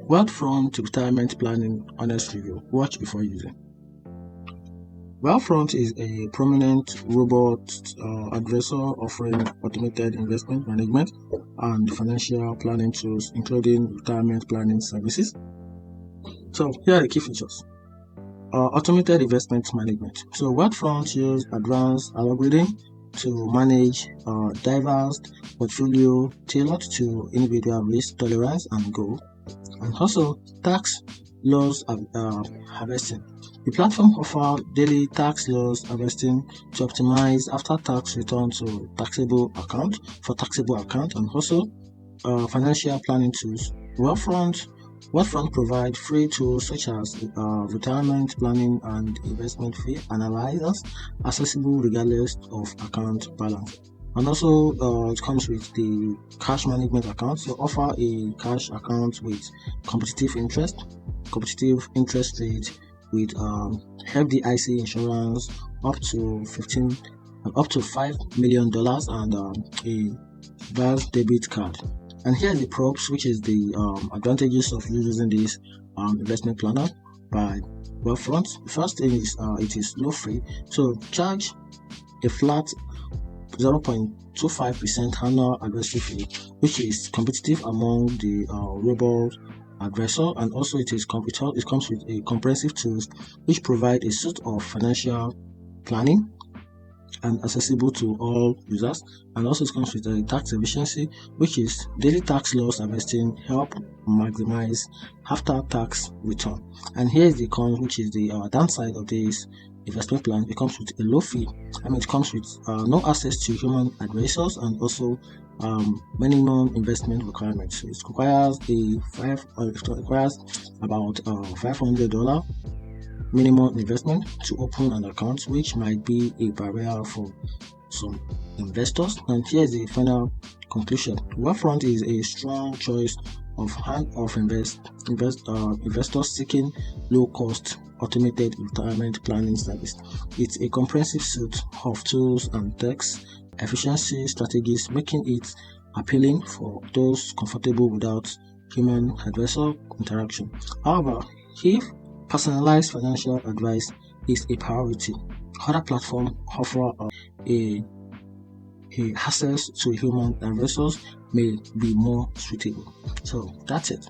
Wealthfront Retirement Planning Honest Review. Watch before using. Wealthfront is a prominent robot advisor offering automated investment management and financial planning tools, including retirement planning services. So here are the key features. Automated investment management. So Wealthfront uses advanced algorithm to manage diverse portfolio tailored to individual risk tolerance and goal, and also tax loss harvesting. The platform offers daily tax loss harvesting to optimize after-tax return to taxable account, and also financial planning tools. Wealthfront provides free tools such as retirement planning and investment fee analyzers, accessible regardless of account balance. And also it comes with the cash management account. So offer a cash account with competitive interest rate with FDIC insurance up to $5 million and a vast debit card. And here are the props, which is the advantages of using this investment planner by Wealthfront. First thing is it is low fee, so charge a flat 0.25% annual advisory fee, which is competitive among the robot advisor, and also it comes with a comprehensive tools which provide a suite of financial planning and accessible to all users, and also it comes with a tax efficiency, which is daily tax loss harvesting help maximize after tax return. And here is the con, which is the downside of this investment plan. It comes with a low fee. It comes with no access to human advisors, and also minimum investment requirements. So it requires about $500 minimum investment to open an account, which might be a barrier for some investors. And here's the final conclusion. Wealthfront is a strong choice of investors seeking low-cost automated retirement planning service. It's a comprehensive suite of tools and tax efficiency strategies, making it appealing for those comfortable without human advisor interaction. However, if personalized financial advice is a priority, other platforms offer a access to human advisors may be more suitable. So that's it.